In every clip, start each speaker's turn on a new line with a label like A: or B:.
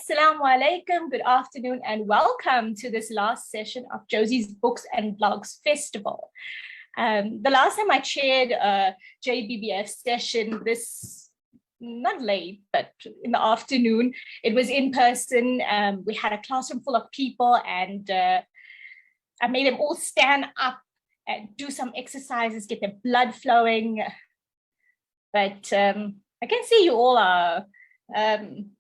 A: Assalamu alaikum, good afternoon, and welcome to this last session of Jozi's Books and Blogs Festival. The last time I chaired a JBBF session, not late, but in the afternoon, it was in person. We had a classroom full of people, and I made them all stand up and do some exercises, get their blood flowing. But I can see you all are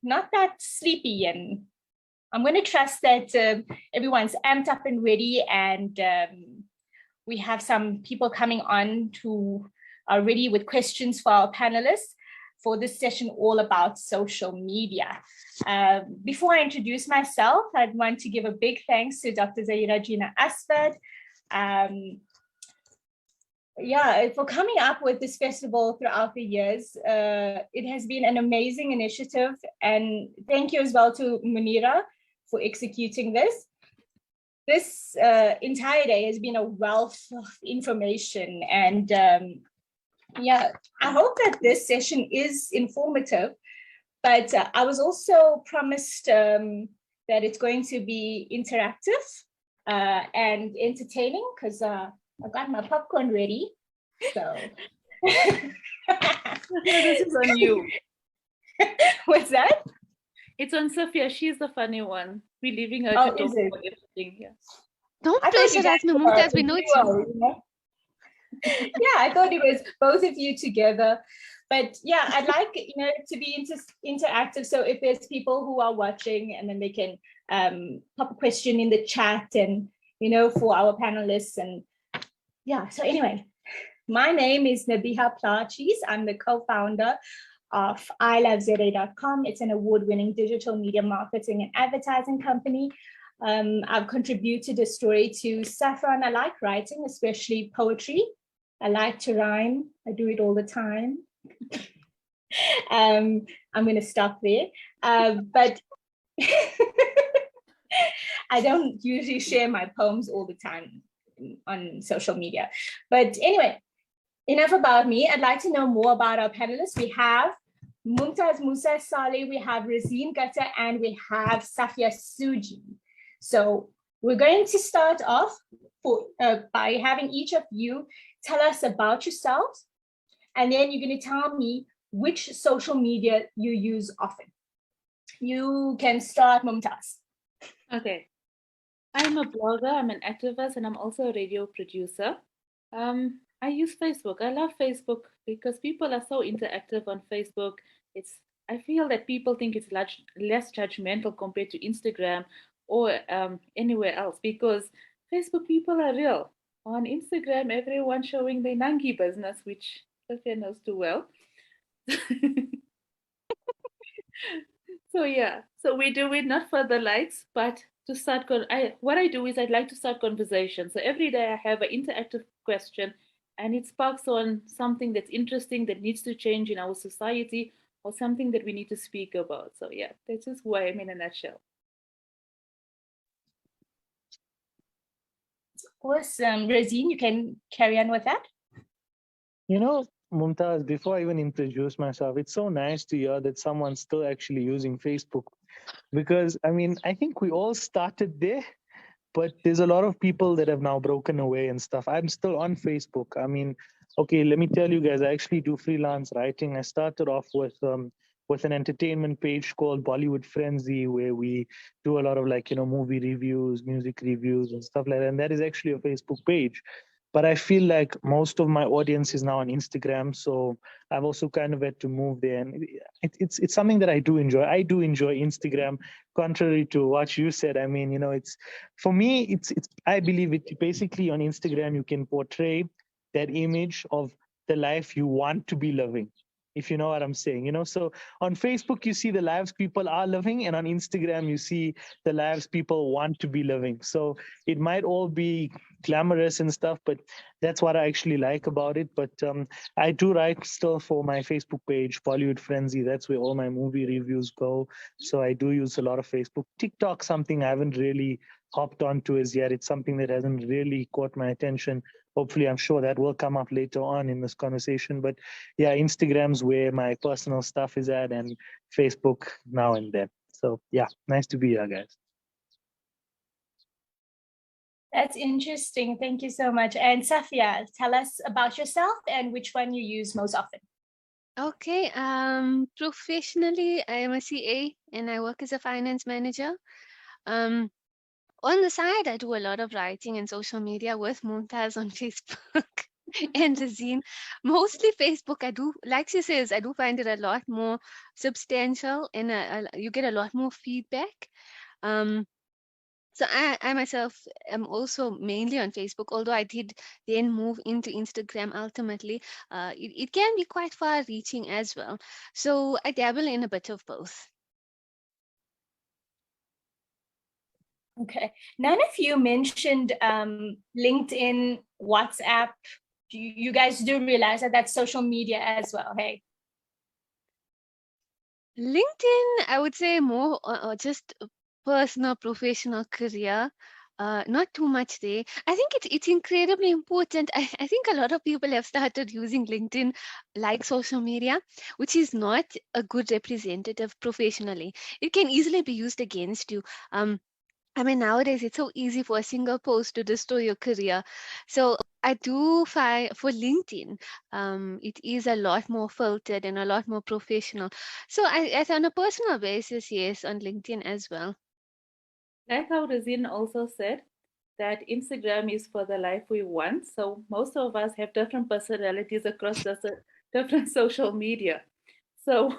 A: not that sleepy, and I'm going to trust that everyone's amped up and ready, and we have some people coming on who are ready with questions for our panelists for this session all about social media. Before I introduce myself, I'd want to give a big thanks to Dr. Zahira Gina Asfad for coming up with this festival throughout the years. It has been an amazing initiative, and thank you as well to Munira for executing this. This entire day has been a wealth of information, and I hope that this session is informative, but I was also promised that it's going to be interactive and entertaining, because I've got my popcorn ready, so.
B: This is on you.
A: What's that?
B: It's on Sophia. She's the funny one. We're leaving her to talk about everything here.
C: Don't place it as Mumtaz. We know it's you.
A: Yeah, I thought it was both of you together. But yeah, I'd like to be interactive. So if there's people who are watching, and then they can pop a question in the chat, and for our panelists. And so anyway, my name is Nabiha Plachis. I'm the co-founder of iloveza.com. It's an award-winning digital media marketing and advertising company. I've contributed a story to Saffron. I like writing, especially poetry. I like to rhyme. I do it all the time. I'm going to stop there. But I don't usually share my poems all the time on social media. But anyway, enough about me. I'd like to know more about our panelists. We have Mumtaz Musa Saleh, we have Razeen Gutta, and we have Safia Suji. So we're going to start off by having each of you tell us about yourselves, and then you're going to tell me which social media you use often. You can start, Mumtaz.
B: Okay. I'm a blogger, I'm an activist, and I'm also a radio producer. I use Facebook. I love Facebook because people are so interactive on Facebook. I feel that people think it's less judgmental compared to Instagram or anywhere else, because Facebook people are real. On Instagram, everyone's showing their nangi business, which Sophia knows too well. So we do it not for the likes, but to start. What I do is I'd like to start conversations. So every day I have an interactive question, and it sparks on something that's interesting that needs to change in our society, or something that we need to speak about. So this is who I am in a nutshell.
A: Awesome. Razeen, you can carry on with that.
D: Mumtaz, before I even introduce myself, it's so nice to hear that someone's still actually using Facebook, because I think we all started there, but there's a lot of people that have now broken away and stuff. I'm still on Facebook. Okay, let me tell you guys, I actually do freelance writing. I started off with an entertainment page called Bollywood Frenzy, where we do a lot of movie reviews, music reviews, and stuff like that. And that is actually a Facebook page. But I feel like most of my audience is now on Instagram, so I've also kind of had to move there. And it's something that I do enjoy. I do enjoy Instagram, contrary to what you said. It's for me. I believe it basically on Instagram you can portray that image of the life you want to be living, if you know what I'm saying. So on Facebook you see the lives people are living, and on Instagram you see the lives people want to be living. So it might all be glamorous and stuff, but that's what I actually like about it. But I do write still for my Facebook page, Bollywood Frenzy. That's where all my movie reviews go. So I do use a lot of Facebook. TikTok, something I haven't really hopped onto as yet. It's something that hasn't really caught my attention. Hopefully, I'm sure that will come up later on in this conversation. But Instagram's where my personal stuff is at, and Facebook now and then. So yeah, nice to be here, guys.
A: That's interesting. Thank you so much. And Safia, tell us about yourself and which one you use most often.
C: Okay. Professionally, I am a CA and I work as a finance manager. On the side, I do a lot of writing and social media with Mumtaz on Facebook and Razeen. Mostly Facebook. I do, like she says, I do find it a lot more substantial and you get a lot more feedback. So I myself am also mainly on Facebook, although I did then move into Instagram ultimately. It can be quite far reaching as well. So I dabble in a bit of both.
A: Okay. None of you mentioned LinkedIn, WhatsApp. You guys do realize that that's social media as well, hey?
C: LinkedIn, I would say more just personal, professional career. Not too much there. I think it's incredibly important. I think a lot of people have started using LinkedIn like social media, which is not a good representative professionally. It can easily be used against you. I mean, nowadays it's so easy for a single post to destroy your career. So I do find for LinkedIn, it is a lot more filtered and a lot more professional. So as on a personal basis, yes, on LinkedIn as well.
B: Like how Razin also said, that Instagram is for the life we want. So most of us have different personalities across the different social media. So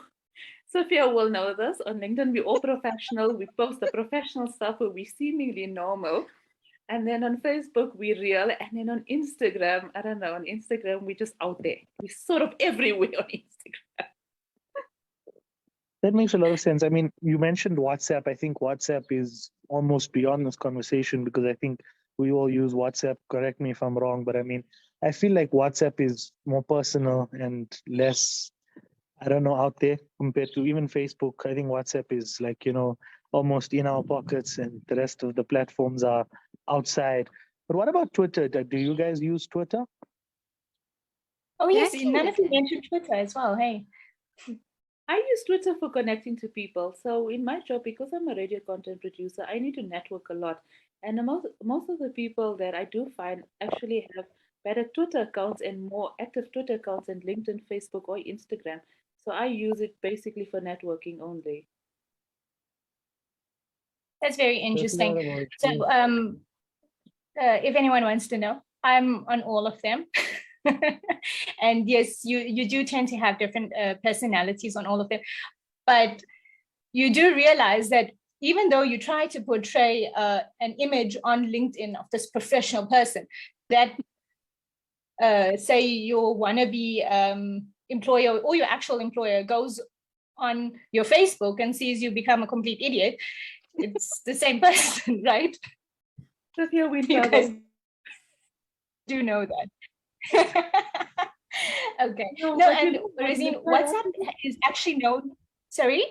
B: Sophia will know this. On LinkedIn, we're all professional. We post the professional stuff where we're seemingly normal. And then on Facebook, we're real. And then on Instagram, I don't know, on Instagram, we're just out there. We're sort of everywhere on Instagram.
D: That makes a lot of sense. I mean, you mentioned WhatsApp. I think WhatsApp is almost beyond this conversation because I think we all use WhatsApp. Correct me if I'm wrong, but I mean, I feel like WhatsApp is more personal and less, I don't know, out there compared to even Facebook. I think WhatsApp is like, almost in our pockets and the rest of the platforms are outside. But what about Twitter? Do you guys use Twitter?
A: Oh, yes. None of you mentioned Twitter as well, hey?
B: I use Twitter for connecting to people. So in my job, because I'm a radio content producer, I need to network a lot. And most of the people that I do find actually have better Twitter accounts and more active Twitter accounts than LinkedIn, Facebook, or Instagram. So I use it basically for networking only.
A: That's very interesting. So if anyone wants to know, I'm on all of them. And yes, you do tend to have different personalities on all of them. But you do realize that even though you try to portray an image on LinkedIn of this professional person, that say your wannabe employer or your actual employer goes on your Facebook and sees you become a complete idiot, it's the same person, right?
B: So here we
A: You guys do know that. Okay. No, and Razin, WhatsApp is actually known. Sorry?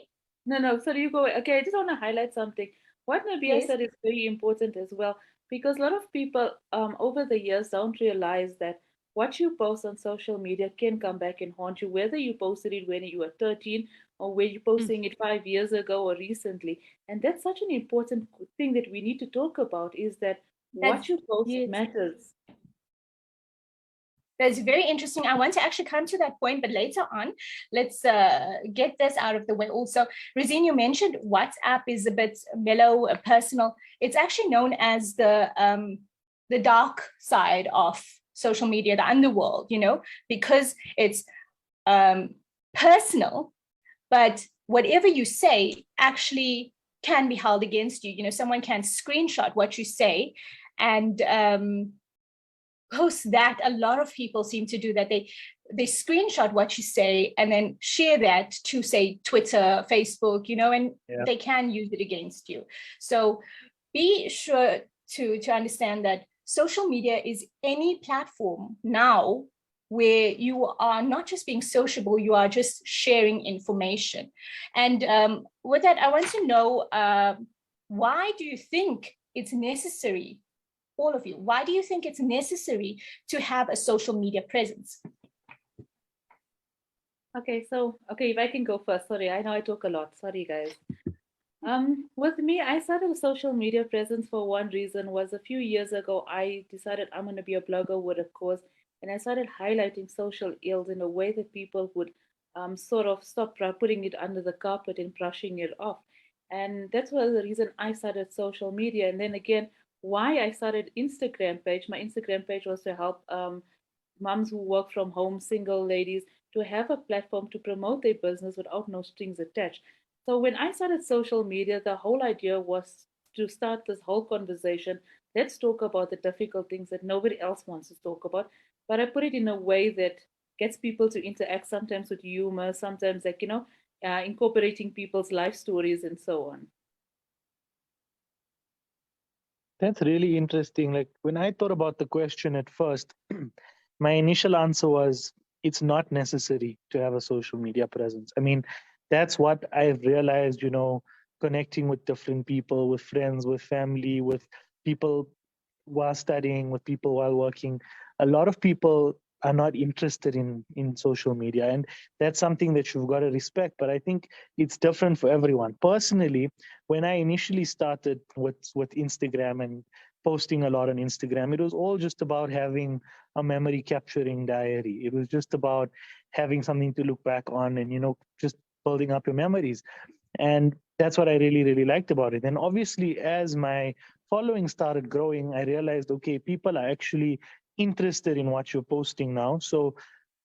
B: No, sorry, you go. Okay, I just want to highlight something. What Nabia said is very important as well, because a lot of people over the years don't realize that what you post on social media can come back and haunt you, whether you posted it when you were 13 or where you're posting it 5 years ago or recently. And that's such an important thing that we need to talk about, is that what you post matters.
A: That's very interesting. I want to actually come to that point, but later on, let's get this out of the way also. Razin, you mentioned WhatsApp is a bit mellow, personal. It's actually known as the dark side of social media, the underworld, because it's personal, but whatever you say actually can be held against you. Someone can screenshot what you say and post that. A lot of people seem to do that. They screenshot what you say and then share that to, say, Twitter, Facebook, and they can use it against you. So be sure to understand that social media is any platform now where you are not just being sociable, you are just sharing information. And with that, I want to know, why do you think it's necessary, all of you, why do you think it's necessary to have a social media presence?
B: Okay, if I can go first. Sorry, I know I talk a lot. Sorry, guys. With me, I started a social media presence for one reason. Was a few years ago, I decided I'm going to be a blogger with a cause, and I started highlighting social ills in a way that people would sort of stop putting it under the carpet and brushing it off. And that's was the reason I started social media. And then again, why I started Instagram page. My Instagram page was to help moms who work from home, single ladies, to have a platform to promote their business without no strings attached. So when I started social media, the whole idea was to start this whole conversation. Let's talk about the difficult things that nobody else wants to talk about. But I put it in a way that gets people to interact, sometimes with humor, sometimes incorporating people's life stories and so on.
D: That's really interesting. Like when I thought about the question at first, my initial answer was it's not necessary to have a social media presence. I mean, that's what I've realized, connecting with different people, with friends, with family, with people while studying, with people while working. A lot of people are not interested in social media, and that's something that you've got to respect. But I think it's different for everyone. Personally, when I initially started with Instagram and posting a lot on Instagram, it was all just about having a memory capturing diary. It was just about having something to look back on and just building up your memories. And that's what I really, really liked about it. And obviously, as my following started growing, I realized, okay, people are actually interested in what you're posting now. So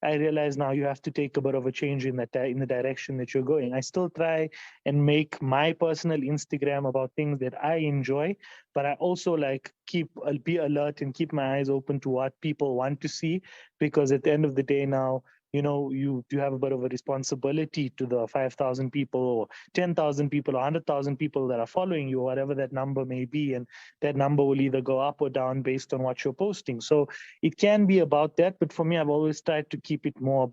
D: I realize now you have to take a bit of a change in in the direction that you're going. I still try and make my personal Instagram about things that I enjoy, but I also be alert and keep my eyes open to what people want to see, because at the end of the day now, you have a bit of a responsibility to the 5,000 people or 10,000 people or 100,000 people that are following you, whatever that number may be, and that number will either go up or down based on what you're posting. So it can be about that, but for me, I've always tried to keep it more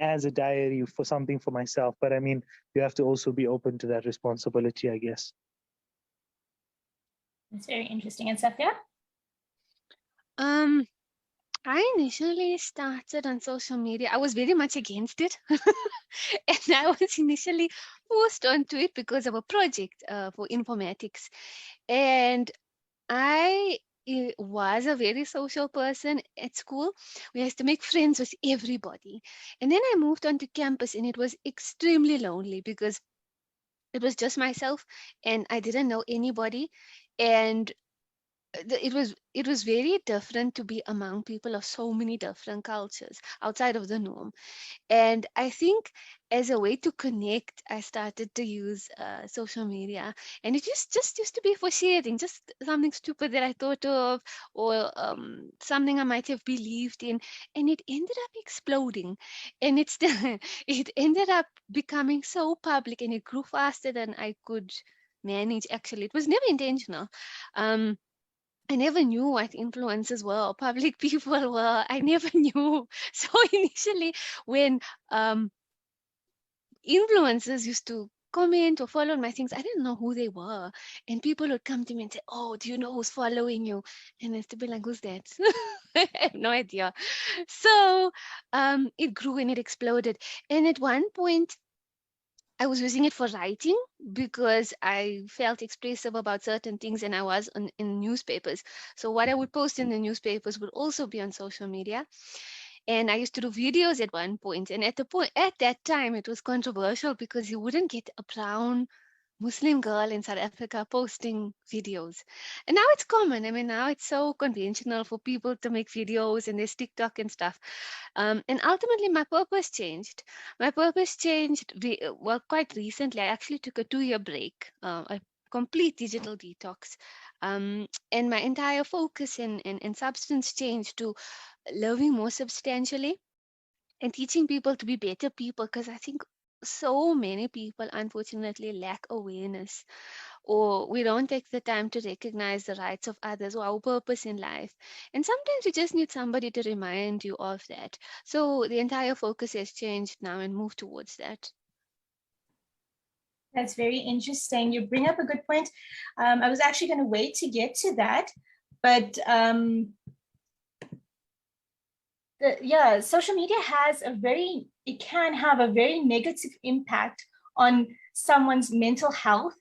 D: as a diary for something for myself. But I mean, you have to also be open to that responsibility, I guess.
A: It's very interesting. And Safia?
C: I initially started on social media. I was very much against it. And I was initially forced onto it because of a project for informatics. And I was a very social person at school. We used to make friends with everybody. And then I moved onto campus and it was extremely lonely because it was just myself and I didn't know anybody. And it was very different to be among people of so many different cultures outside of the norm. And I think as a way to connect, I started to use social media, and it just used to be for sharing, just something stupid that I thought of, or something I might have believed in, and it ended up exploding, and it ended up becoming so public, and it grew faster than I could manage. Actually, it was never intentional. I never knew what influencers were or public people were. I never knew. So initially, when influencers used to comment or follow my things, I didn't know who they were. And people would come to me and say, "Oh, do you know who's following you?" And I used to be like, "Who's that?" I have no idea. So it grew and it exploded. And at one point, I was using it for writing because I felt expressive about certain things and I was in newspapers. So what I would post in the newspapers would also be on social media. And I used to do videos at one point. And at that time, it was controversial because you wouldn't get a brown Muslim girl in South Africa posting videos. And now it's common. I mean, now it's so conventional for people to make videos and there's TikTok and stuff. And ultimately, my purpose changed. My purpose changed, well, quite recently. I actually took a 2-year break, a complete digital detox. And my entire focus and substance changed to living more substantially and teaching people to be better people, because I think so many people unfortunately lack awareness, or we don't take the time to recognize the rights of others or our purpose in life. And sometimes you just need somebody to remind you of that. So the entire focus has changed now and moved towards that.
A: That's very interesting. You bring up a good point. I was actually going to wait to get to that, but social media it can have a very negative impact on someone's mental health.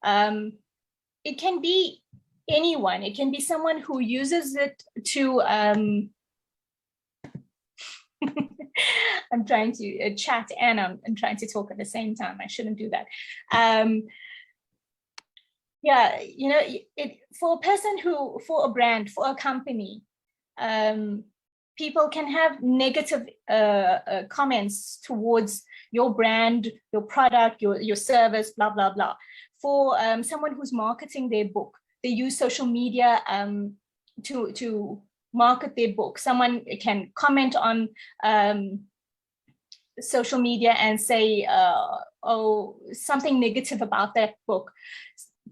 A: It can be anyone. It can be someone who uses it to, I'm trying to chat and I'm trying to talk at the same time. I shouldn't do that. Yeah, you know, for a person who, for a brand, for a company, people can have negative comments towards your brand, your product, your service, blah, blah, blah. For someone who's marketing their book, they use social media to market their book. Someone can comment on social media and say, oh, something negative about that book.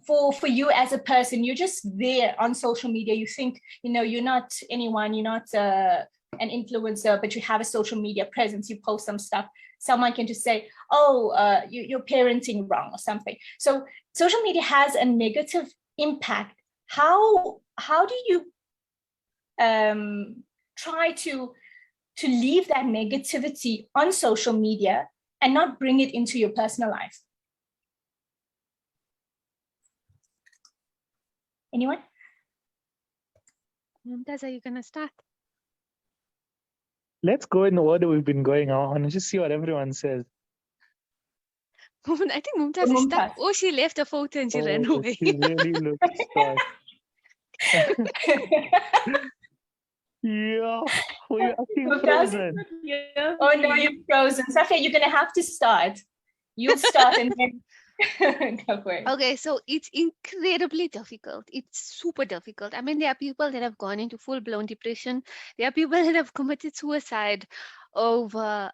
A: For you as a person, you're just there on social media. You think, you know, you're not anyone, you're not an influencer, but you have a social media presence, you post some stuff. Someone can just say, oh, you're parenting wrong or something. So social media has a negative impact. How do you try to leave that negativity on social media and not bring it into your personal life? Anyone?
C: Mumtaz, are you going to start?
D: Let's go in the order we've been going on and just see what everyone says.
C: I think Mumtaz is stuck. Oh, she left a photo and she ran away.
D: She really looks stuck. Yeah, we're acting frozen.
A: Oh no, you're frozen. Safia, you're going to have to start. You'll start and then go for it.
C: Okay, so it's incredibly difficult. It's super difficult. I mean, there are people that have gone into full-blown depression. There are people that have committed suicide over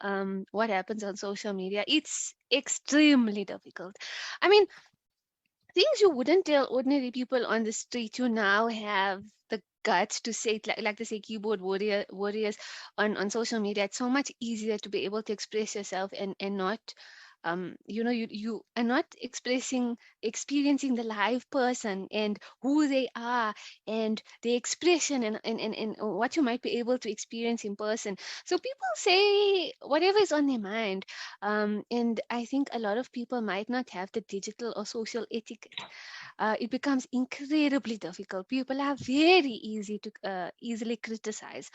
C: what happens on social media. It's extremely difficult. I mean, things you wouldn't tell ordinary people on the street, you now have the guts to say it, like they say, keyboard warriors on social media. It's so much easier to be able to express yourself and not you know, you are not experiencing the live person and who they are and the expression and what you might be able to experience in person. So people say whatever is on their mind, and I think a lot of people might not have the digital or social etiquette. It becomes incredibly difficult. People are very easily criticize.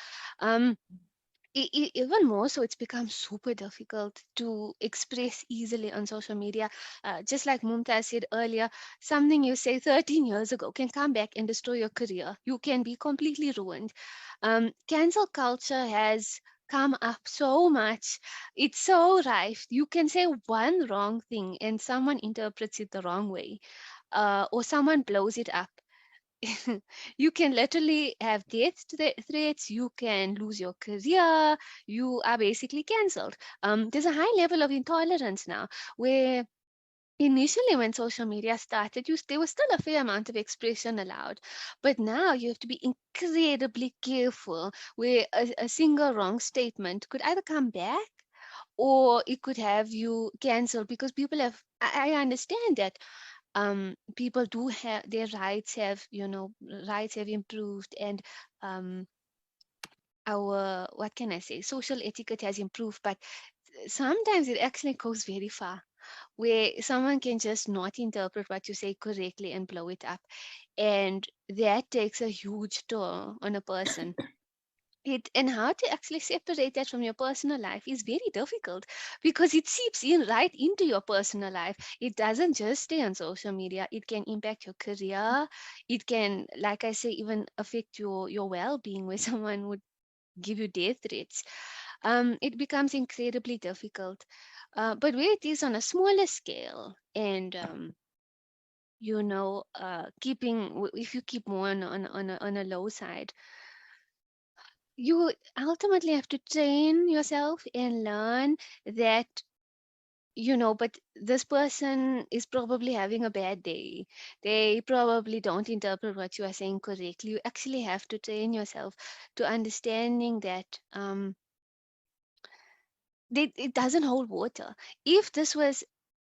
C: Even more so, it's become super difficult to express easily on social media. Just like Mumtaz said earlier, something you say 13 years ago can come back and destroy your career. You can be completely ruined. Cancel culture has come up so much. It's so rife. You can say one wrong thing and someone interprets it the wrong way, or someone blows it up. You can literally have death threats, you can lose your career, you are basically cancelled. There's a high level of intolerance now, where initially when social media started, there was still a fair amount of expression allowed. But now you have to be incredibly careful, where a single wrong statement could either come back or it could have you cancelled, because people have, I understand that people do have their rights have, you know, rights have improved, and our, what can I say, social etiquette has improved, but sometimes it actually goes very far, where someone can just not interpret what you say correctly and blow it up, and that takes a huge toll on a person. And how to actually separate that from your personal life is very difficult, because it seeps in right into your personal life. It doesn't just stay on social media. It can impact your career. It can, like I say, even affect your well-being, where someone would give you death threats. It becomes incredibly difficult. But where it is on a smaller scale, and you know, if you keep more on a low side, you ultimately have to train yourself and learn that, you know, but this person is probably having a bad day. They probably don't interpret what you are saying correctly. You actually have to train yourself to understanding that it doesn't hold water. If this was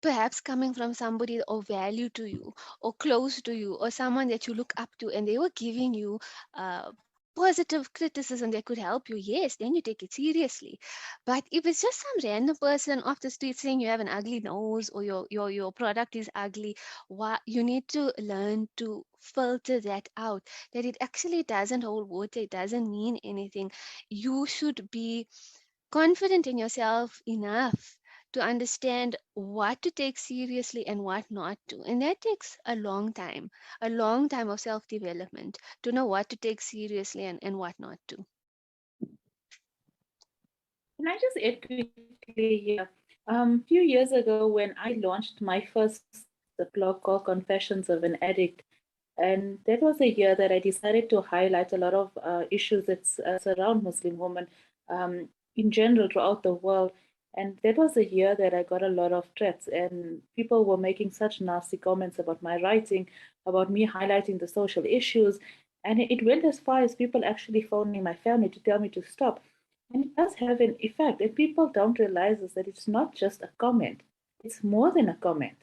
C: perhaps coming from somebody of value to you, or close to you, or someone that you look up to, and they were giving you positive criticism that could help you, yes, then you take it seriously. But if it's just some random person off the street saying you have an ugly nose or your product is ugly, you need to learn to filter that out, that it actually doesn't hold water, it doesn't mean anything. You should be confident in yourself enough to understand what to take seriously and what not to. And that takes a long time of self development to know what to take seriously and what not to.
B: Can I just add quickly here? A few years ago, when I launched my first blog called Confessions of an Addict, and that was a year that I decided to highlight a lot of issues that surround Muslim women in general throughout the world. And that was a year that I got a lot of threats, and people were making such nasty comments about my writing, about me highlighting the social issues. And it went as far as people actually phoning my family to tell me to stop. And it does have an effect. And people don't realize is that it's not just a comment, it's more than a comment.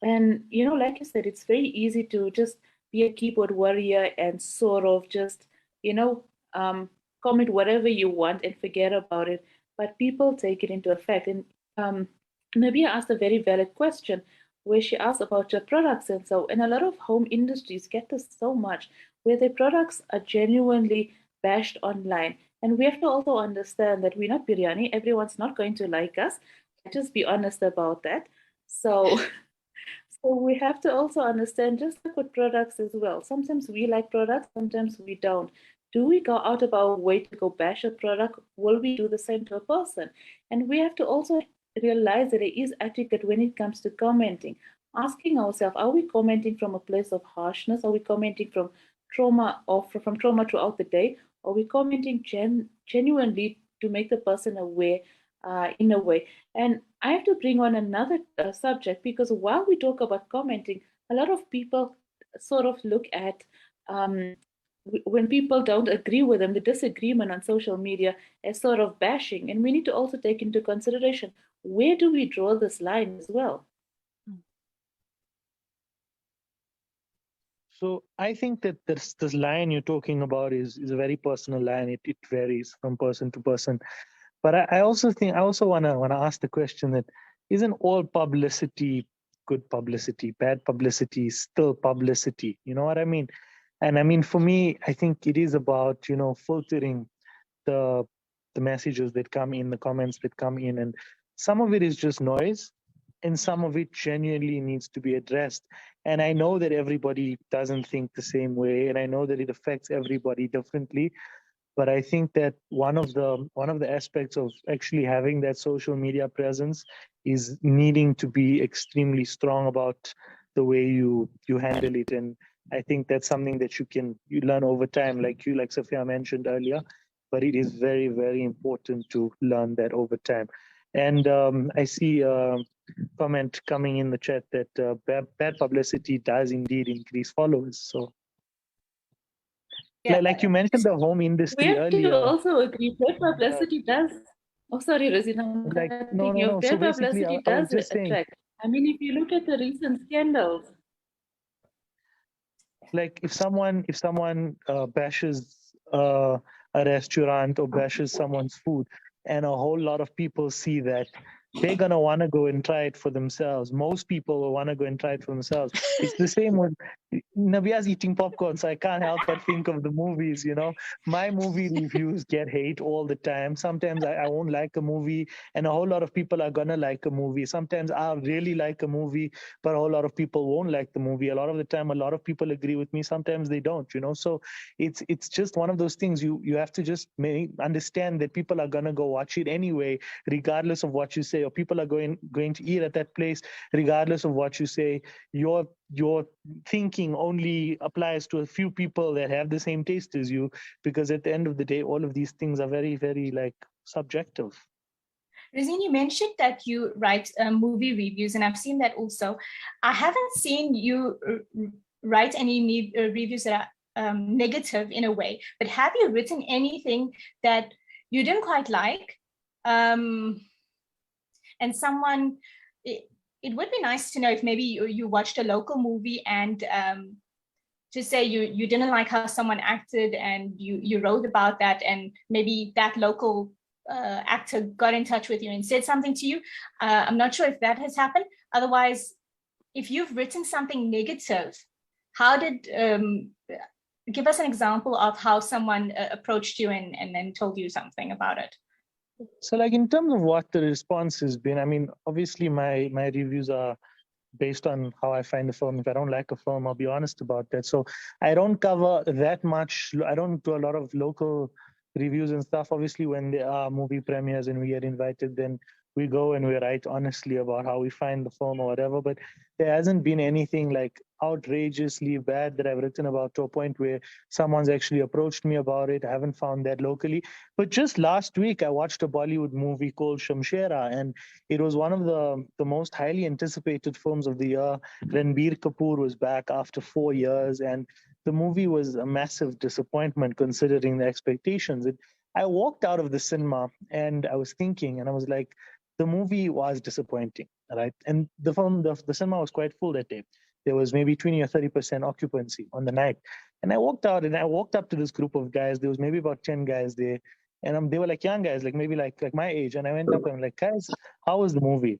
B: And, like you said, it's very easy to just be a keyboard warrior and sort of just, comment whatever you want and forget about it. But people take it into effect. And Nabia asked a very valid question where she asked about your products. And a lot of home industries get this so much where their products are genuinely bashed online. And we have to also understand that we're not biryani. Everyone's not going to like us. Just be honest about that. So, so we have to also understand, just like with products as well. Sometimes we like products, sometimes we don't. Do we go out of our way to go bash a product? Will we do the same to a person? And we have to also realize that it is etiquette when it comes to commenting. Asking ourselves, are we commenting from a place of harshness? Are we commenting from trauma or from trauma throughout the day? Or are we commenting genuinely to make the person aware in a way? And I have to bring on another subject, because while we talk about commenting, a lot of people sort of look at when people don't agree with them, the disagreement on social media as sort of bashing. And we need to also take into consideration, where do we draw this line as well?
D: So I think that this line you're talking about is a very personal line. It varies from person to person. But I also want to ask the question that isn't all publicity good publicity? Bad publicity is still publicity. You know what I mean? And I mean, for me, I think it is about, filtering the messages that come in, the comments that come in, and some of it is just noise, and some of it genuinely needs to be addressed. And I know that everybody doesn't think the same way, and I know that it affects everybody differently. But I think that one of the aspects of actually having that social media presence is needing to be extremely strong about the way you handle it. And I think that's something that you learn over time, like Sophia mentioned earlier. But it is very, very important to learn that over time. And I see a comment coming in the chat that bad publicity does indeed increase followers. So. Yeah. Like you mentioned the home industry
B: we have
D: earlier.
B: to also agree, bad publicity does. Oh, sorry, Rosina.
D: No.
B: Bad
D: So basically,
B: publicity
D: I was
B: does
D: just saying,
B: attract. I mean, if you look at the recent scandals.
D: like if someone bashes a restaurant or bashes someone's food, and a whole lot of people see that, they're gonna want to go and try it for themselves. Most people will want to go and try it for themselves. It's the same with Nabia's eating popcorn, so I can't help but think of the movies. My movie reviews get hate all the time. Sometimes I won't like a movie, and a whole lot of people are gonna like a movie. Sometimes I'll really like a movie, but a whole lot of people won't like the movie. A lot of the time, a lot of people agree with me. Sometimes they don't. So it's just one of those things. You have to just understand that people are gonna go watch it anyway, regardless of what you say, or people are going to eat at that place regardless of what you say. Your thinking only applies to a few people that have the same taste as you, because at the end of the day, all of these things are very, very subjective.
A: Rosine, you mentioned that you write movie reviews, and I've seen that also. I haven't seen you write any reviews that are negative in a way, but have you written anything that you didn't quite like? And someone, it would be nice to know if maybe you watched a local movie and to say you didn't like how someone acted and you wrote about that, and maybe that local actor got in touch with you and said something to you. I'm not sure if that has happened. Otherwise, if you've written something negative, how did, give us an example of how someone approached you and then told you something about it.
D: So like in terms of what the response has been, I mean, obviously my reviews are based on how I find the film. If I don't like a film, I'll be honest about that. So I don't cover that much. I don't do a lot of local reviews and stuff. Obviously, when there are movie premieres and we get invited, then we go and we write honestly about how we find the film or whatever. But there hasn't been anything like outrageously bad that I've written about to a point where someone's actually approached me about it. I haven't found that locally. But just last week, I watched a Bollywood movie called Shamshera, and it was one of the most highly anticipated films of the year. Ranbir Kapoor was back after 4 years, and the movie was a massive disappointment considering the expectations. I walked out of the cinema and I was thinking, and I was like, the movie was disappointing, right? And the cinema was quite full that day. There was maybe 20 or 30% occupancy on the night. And I walked out and I walked up to this group of guys. There was maybe about 10 guys there. And they were like young guys, like maybe like my age. And I went up and I'm like, guys, how was the movie?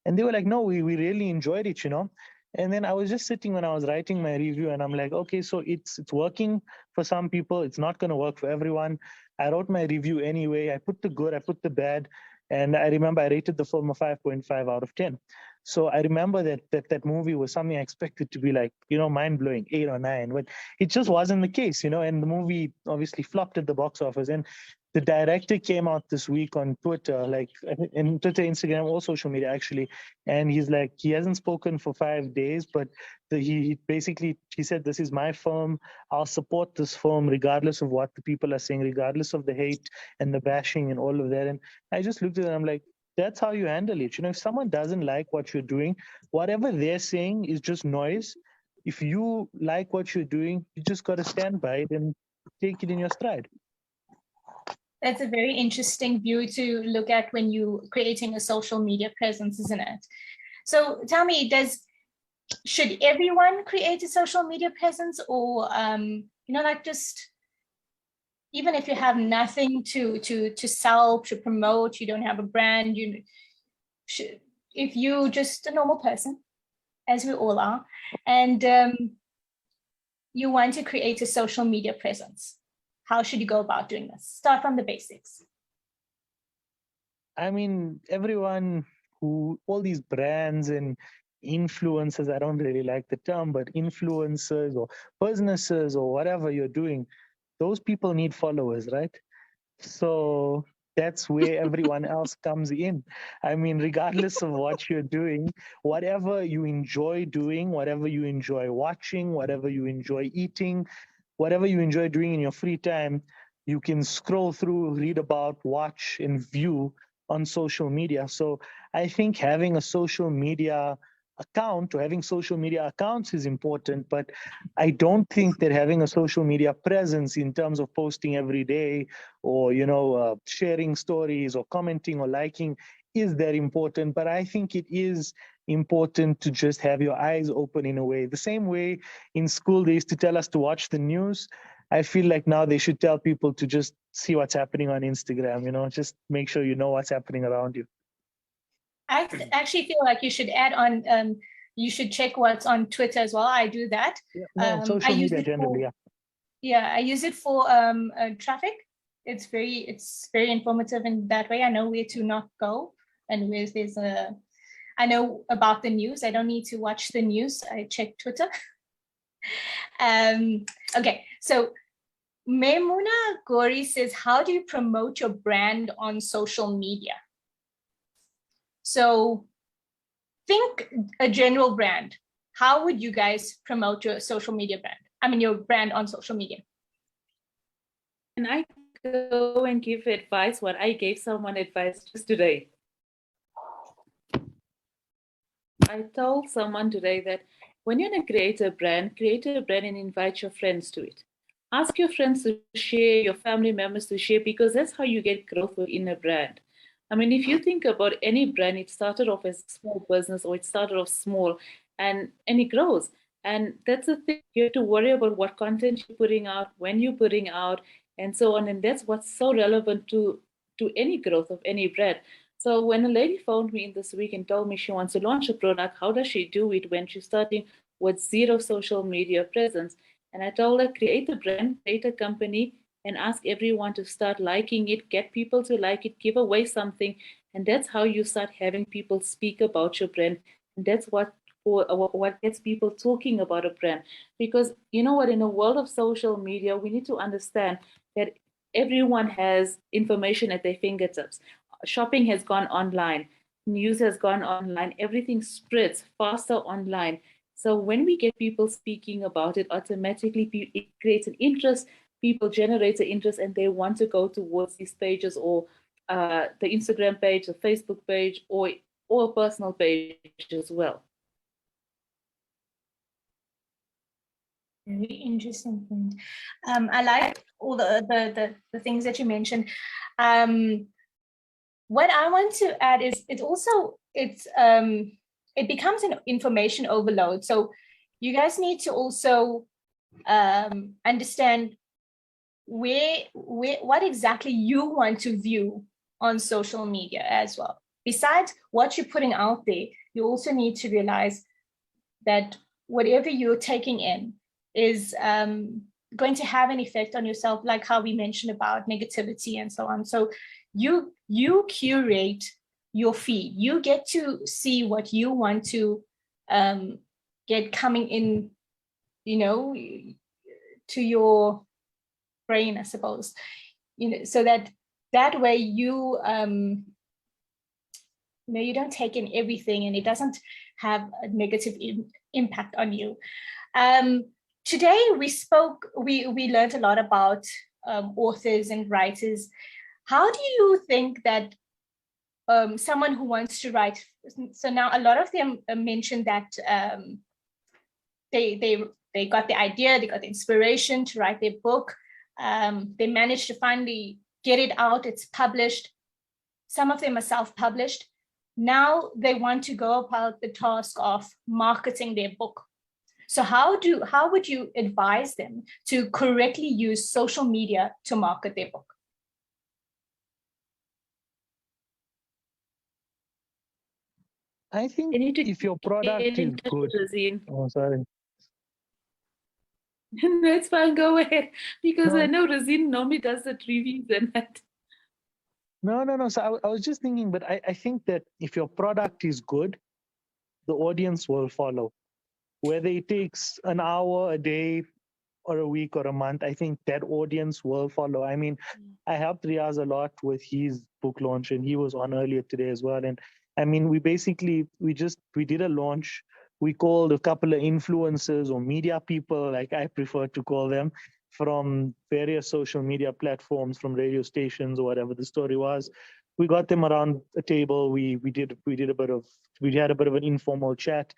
D: And they were like, no, we really enjoyed it, you know? And then I was just sitting when I was writing my review and I'm like, okay, so it's working for some people. It's not going to work for everyone. I wrote my review anyway. I put the good, I put the bad. And I remember I rated the film a 5.5 out of 10. So I remember that movie was something I expected to be like, you know, mind-blowing, 8 or 9, but it just wasn't the case, you know, and the movie obviously flopped at the box office. And the director came out this week on Twitter, like in Twitter, Instagram, all social media actually. And he's like, he hasn't spoken for 5 days, but he said, this is my film. I'll support this film regardless of what the people are saying, regardless of the hate and the bashing and all of that. And I just looked at it and I'm like, that's how you handle it. You know, if someone doesn't like what you're doing, whatever they're saying is just noise. If you like what you're doing, you just got to stand by it and take it in your stride.
A: That's a very interesting view to look at when you're creating a social media presence, isn't it? So tell me, should everyone create a social media presence, or you know, like just even if you have nothing to sell, to promote, you don't have a brand, if you just a normal person, as we all are, and you want to create a social media presence, how should you go about doing this? Start from the basics.
D: I mean, all these brands and influencers, I don't really like the term, but influencers or businesses or whatever you're doing, those people need followers, right? So that's where everyone else comes in. I mean, regardless of what you're doing, whatever you enjoy doing, whatever you enjoy watching, whatever you enjoy eating, whatever you enjoy doing in your free time, you can scroll through, read about, watch, and view on social media. So I think having a social media account or having social media accounts is important, but I don't think that having a social media presence in terms of posting every day or, you know, sharing stories or commenting or liking is that important. But I think it is important to just have your eyes open in a way. The same way in school they used to tell us to watch the news. I feel like now they should tell people to just see what's happening on Instagram, you know, just make sure you know what's happening around you.
A: I actually feel like you should add on, you should check what's on Twitter as well. I do that.
D: Yeah, social media generally, yeah.
A: Yeah, I use it for traffic. It's very informative in that way. I know where to not go and where I know about the news. I don't need to watch the news. I check Twitter. Okay, so Memuna Gori says, how do you promote your brand on social media? So think a general brand. How would you guys promote your social media brand? I mean, your brand on social media.
B: Can I go and give advice? What I gave someone advice just today. I told someone today that when you're going to create a brand and invite your friends to it. Ask your friends to share, your family members to share, because that's how you get growth within a brand. I mean, if you think about any brand, it started off as a small business or it started off small and it grows. And that's the thing. You have to worry about what content you're putting out, when you're putting out, and so on. And that's what's so relevant to any growth of any brand. So when a lady phoned me in this week and told me she wants to launch a product, how does she do it when she's starting with zero social media presence? And I told her, create a brand, create a company, and ask everyone to start liking it, get people to like it, give away something. And that's how you start having people speak about your brand. And that's what what gets people talking about a brand. Because you know what, in a world of social media, we need to understand that everyone has information at their fingertips. Shopping has gone online, news has gone online, everything spreads faster online. So when we get people speaking about it, automatically it creates an interest. People generate an interest and they want to go towards these pages, or the Instagram page, the Facebook page, or a personal page as well.
A: Very interesting point. I like all the things that you mentioned. What I want to add is it becomes an information overload. So you guys need to also understand what exactly you want to view on social media as well. Besides what you're putting out there, you also need to realize that whatever you're taking in is going to have an effect on yourself, like how we mentioned about negativity and so on. So you curate your feed. You get to see what you want to get coming in, to your brain, I suppose, so that way you you don't take in everything and it doesn't have a negative impact on you. Today we learned a lot about authors and writers. How do you think that someone who wants to write, so now a lot of them mentioned that they got the idea, they got the inspiration to write their book. They managed to finally get it out, it's published. Some of them are self-published. Now they want to go about the task of marketing their book. So how would you advise them to correctly use social media to market their book?
D: I think if your product is good. Oh, sorry.
B: No, it's fine. Go ahead, because I know Razin normally does the reviews and that.
D: No. So I was just thinking, but I think that if your product is good, the audience will follow. Whether it takes an hour, a day, or a week or a month, I think that audience will follow. I mean, I helped Riaz a lot with his book launch, and he was on earlier today as well. And I mean, we did a launch. We called a couple of influencers or media people, like I prefer to call them, from various social media platforms, from radio stations or whatever the story was. We got them around a table. We had a bit of an informal chat.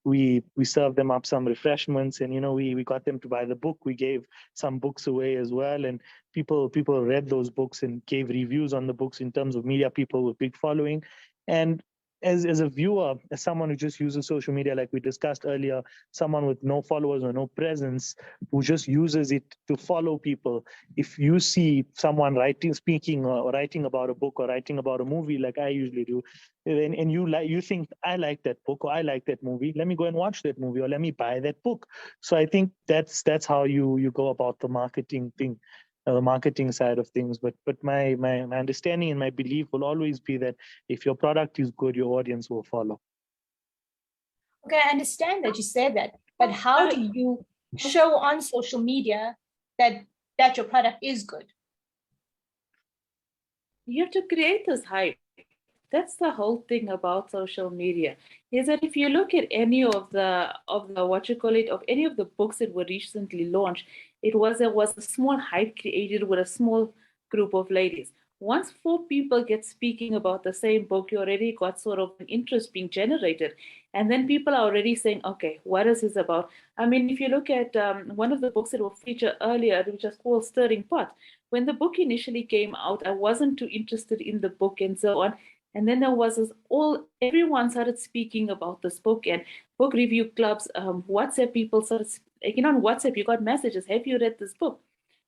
D: We served them up some refreshments, and we got them to buy the book. We gave some books away as well, and people read those books and gave reviews on the books in terms of media people with big following. And as a viewer, as someone who just uses social media, like we discussed earlier, someone with no followers or no presence who just uses it to follow people, if you see someone speaking or writing about a book or writing about a movie like I usually do, and you think, I like that book or I like that movie, let me go and watch that movie or let me buy that book. So I think that's how you go about the marketing thing. The marketing side of things, but my understanding and my belief will always be that if your product is good, your audience will follow.
A: Okay, I understand that you said that, but how do you show on social media that your product is good?
B: You have to create this hype. That's the whole thing about social media, is that if you look at any of the of any of the books that were recently launched, there was a small hype created with a small group of ladies. Once 4 people get speaking about the same book, you already got sort of an interest being generated. And then people are already saying, okay, what is this about? I mean, if you look at one of the books that were featured earlier, which was called Stirring Pot, when the book initially came out, I wasn't too interested in the book and so on. And then there was this everyone started speaking about this book, and book review clubs, WhatsApp people started, on WhatsApp, you got messages, have you read this book?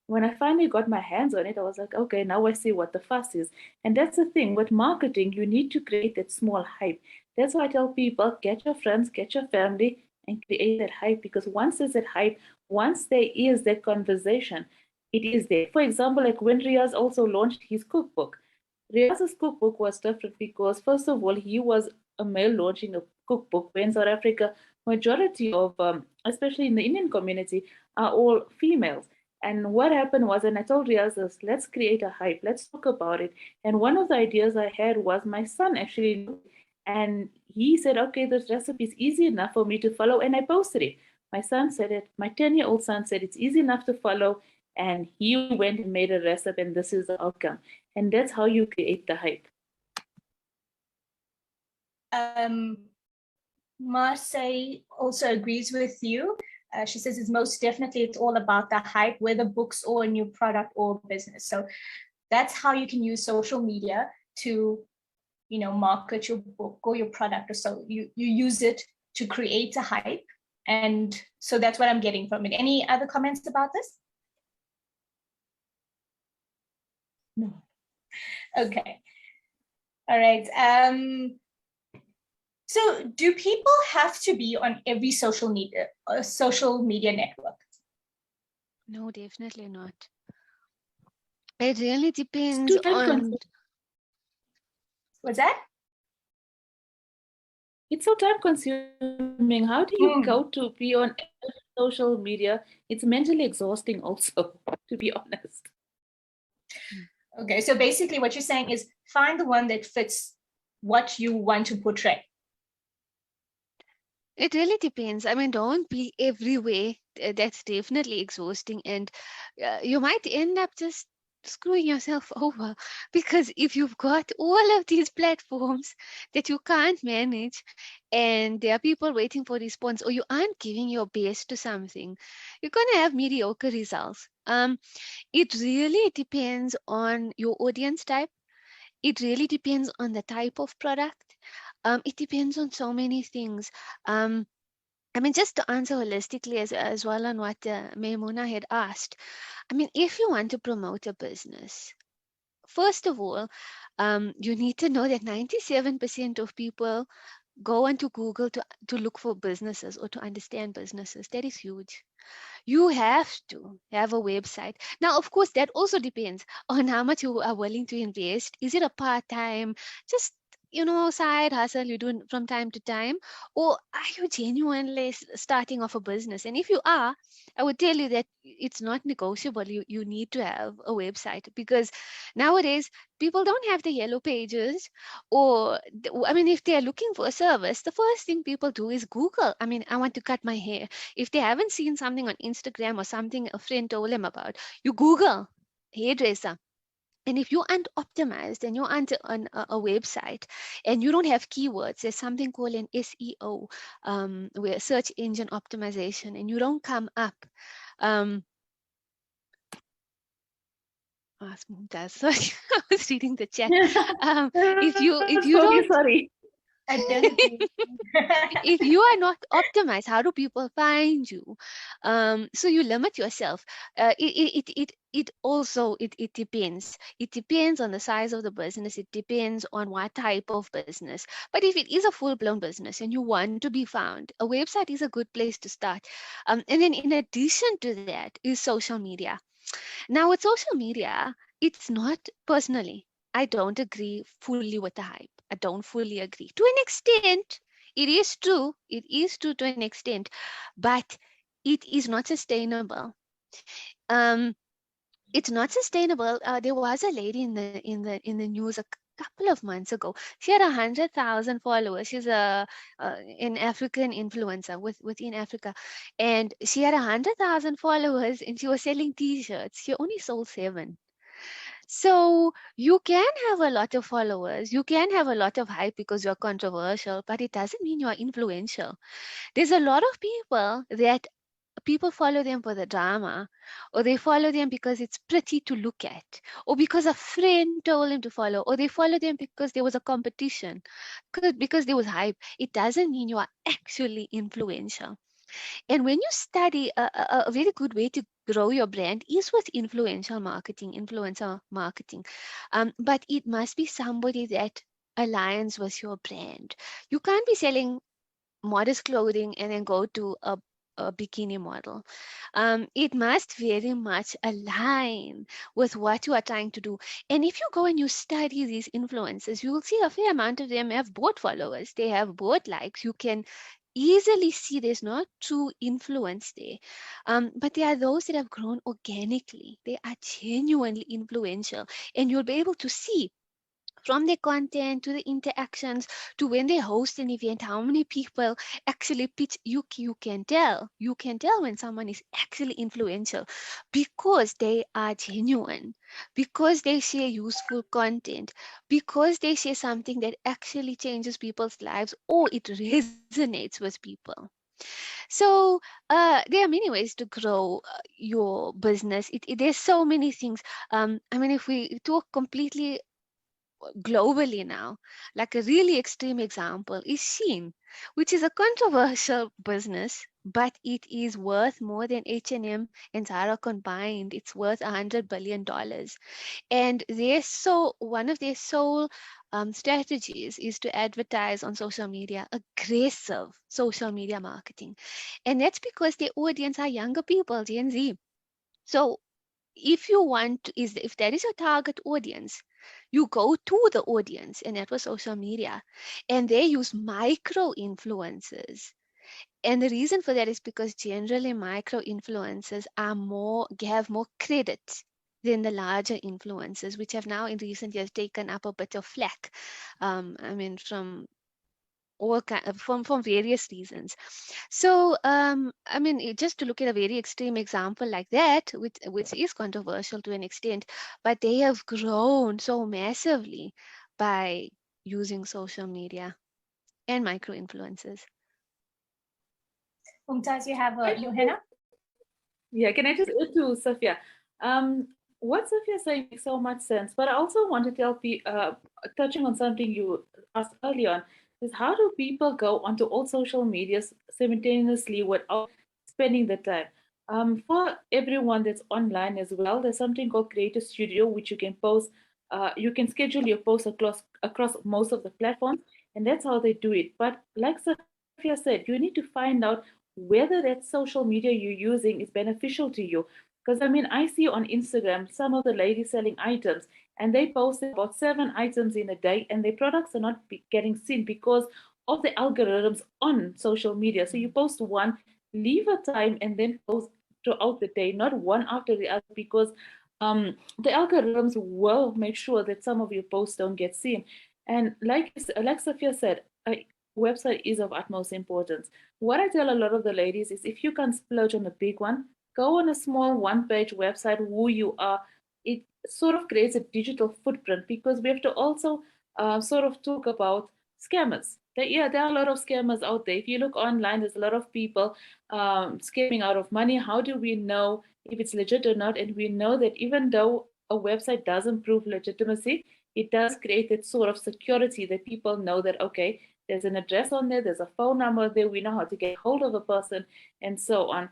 B: When I finally got my hands on it, I was like, okay, now I see what the fuss is. And that's the thing with marketing, you need to create that small hype. That's why I tell people, get your friends, get your family, and create that hype, because once there's that hype, once there is that conversation, it is there. For example, like when Riaz also launched his cookbook, Riaz's cookbook was different because, first of all, he was a male launching a cookbook, where in South Africa, majority of, especially in the Indian community, are all females. And what happened was, and I told Riaz this, let's create a hype, let's talk about it. And one of the ideas I had was my son actually, and he said, okay, this recipe is easy enough for me to follow, and I posted it. My son said it, my 10-year-old son said it's easy enough to follow, and he went and made a recipe, and this is the outcome. And that's how you create the hype.
A: Marseille also agrees with you. She says it's all about the hype, whether books or a new product or business. So that's how you can use social media to, market your book or your product. Or so you use it to create a hype. And so that's what I'm getting from it. Any other comments about this? No. Okay. All right. So do people have to be on every social media network?
C: No, definitely not. It really depends on...
A: What's that?
B: It's so time consuming. How do you go to be on social media? It's mentally exhausting also, to be honest.
A: Okay, so basically what you're saying is find the one that fits what you want to portray.
C: It really depends. I mean, don't be everywhere. That's definitely exhausting. And you might end up just screwing yourself over, because if you've got all of these platforms that you can't manage and there are people waiting for response, or you aren't giving your best to something, you're going to have mediocre results. It really depends on your audience type. It really depends on the type of product. It depends on so many things. I mean, just to answer holistically as well on what Maimuna had asked, I mean, if you want to promote a business, first of all, you need to know that 97% of people go onto Google to look for businesses or to understand businesses. That is huge. You have to have a website. Now, of course, that also depends on how much you are willing to invest. Is it a part-time, just side hustle you do from time to time, or are you genuinely starting off a business? And if you are, I would tell you that it's not negotiable. You need to have a website, because nowadays people don't have the yellow pages, or I mean, if they're looking for a service, the first thing people do is Google. I mean, I want to cut my hair. If they haven't seen something on Instagram or something a friend told them about, you Google hairdresser. And if you aren't optimized and you aren't on a website and you don't have keywords, there's something called an SEO, where search engine optimization, and you don't come up. Sorry, I was reading the chat. If you don't,
B: sorry.
C: if you are not optimized, how do people find you? So you limit yourself. It also depends. It depends on the size of the business. It depends on what type of business. But if it is a full-blown business and you want to be found, a website is a good place to start. And then in addition to that is social media. Now with social media, it's not, personally, I don't agree fully with the hype. I don't fully agree. To an extent, it is true. It is true to an extent, but it is not sustainable. It's not sustainable. There was a lady in the news a couple of months ago. She had 100,000 followers. She's an African influencer within Africa, and she had 100,000 followers, and she was selling T-shirts. She only sold 7. So you can have a lot of followers, you can have a lot of hype because you're controversial, but it doesn't mean you're influential. There's a lot of people that people follow them for the drama, or they follow them because it's pretty to look at, or because a friend told them to follow, or they follow them because there was a competition, because there was hype. It doesn't mean you are actually influential. And when you study, a very good way to grow your brand is with influencer marketing. But it must be somebody that aligns with your brand. You can't be selling modest clothing and then go to a bikini model. It must very much align with what you are trying to do. And if you go and you study these influencers, you will see a fair amount of them have bought followers. They have bought likes. You can easily see there's not true influence there. But there are those that have grown organically. They are genuinely influential. And you'll be able to see from their content to the interactions to when they host an event, how many people actually pitch. You can tell when someone is actually influential because they are genuine, because they share useful content, because they share something that actually changes people's lives or it resonates with people. So there are many ways to grow your business. There's so many things. I mean, if we talk completely globally now, like a really extreme example is Shein, which is a controversial business, but it is worth more than H&M and Zara combined. It's worth $100 billion. And one of their sole strategies is to advertise on social media, aggressive social media marketing. And that's because their audience are younger people, Gen Z. So if that is your target audience, you go to the audience, and that was social media, and they use micro influencers. And the reason for that is because generally micro influencers have more credit than the larger influencers, which have now in recent years taken up a bit of flack. I mean, from various reasons. So, I mean, just to look at a very extreme example like that, which is controversial to an extent, but they have grown so massively by using social media and micro influencers.
A: Mumtaz, you have your hand up?
B: Yeah, can I just add to Safia? What Safia is saying makes so much sense, but I also want to tell people, touching on something you asked earlier on, is how do people go onto all social medias simultaneously without spending the time? For everyone that's online as well, there's something called Creator Studio, which you can post. You can schedule your posts across most of the platforms, and that's how they do it. But like Safia said, you need to find out whether that social media you're using is beneficial to you. Because I mean, I see on Instagram some of the ladies selling items, and they post about 7 items in a day, and their products are not getting seen because of the algorithms on social media. So you post one, leave a time, and then post throughout the day, not one after the other, because the algorithms will make sure that some of your posts don't get seen. And like Safia said, a website is of utmost importance. What I tell a lot of the ladies is if you can splurge on a big one, go on a small one-page website who you are. It sort of creates a digital footprint because we have to also sort of talk about scammers. There are a lot of scammers out there. If you look online, there's a lot of people scamming out of money. How do we know if it's legit or not? And we know that even though a website doesn't prove legitimacy, it does create that sort of security that people know that, okay, there's an address on there, there's a phone number there, we know how to get hold of a person, and so on.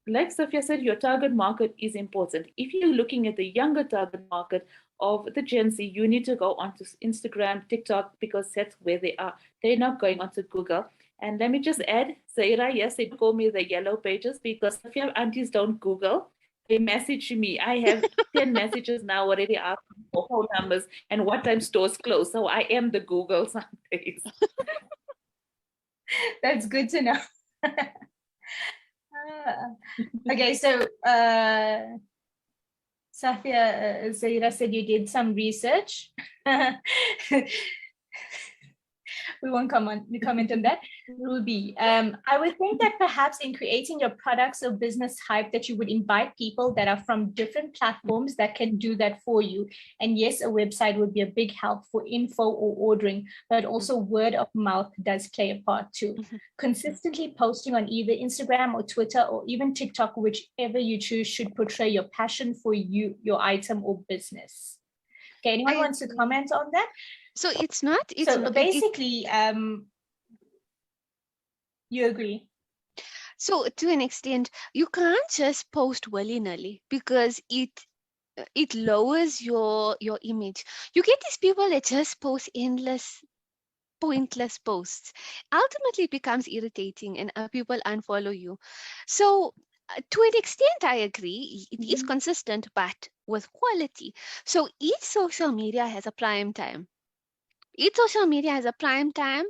B: Like Safia said, your target market is important. If you're looking at the younger target market of the Gen Z, you need to go onto Instagram, TikTok, because that's where they are. They're not going onto Google. And let me just add, Zaira, yes, they call me the yellow pages because Safia aunties don't Google. They message me. I have 10 messages now already asking for phone numbers and what time stores close. So I am the Google some days.
A: That's good to know. Okay, so Safia, Zaira said you did some research. we won't comment on that. Ruby, I would think that perhaps in creating your products or business hype that you would invite people that are from different platforms that can do that for you. And yes, a website would be a big help for info or ordering, but also word of mouth does play a part too. Consistently posting on either Instagram or Twitter or even TikTok, whichever you choose, should portray your passion for your item or business. Okay, anyone wants to comment on that?
C: So
A: basically, you agree?
C: So to an extent, you can't just post willy-nilly because it lowers your image. You get these people that just post endless pointless posts. Ultimately it becomes irritating and people unfollow you. So to an extent I agree, it is consistent but with quality. So each social media has a prime time. Each social media has a prime time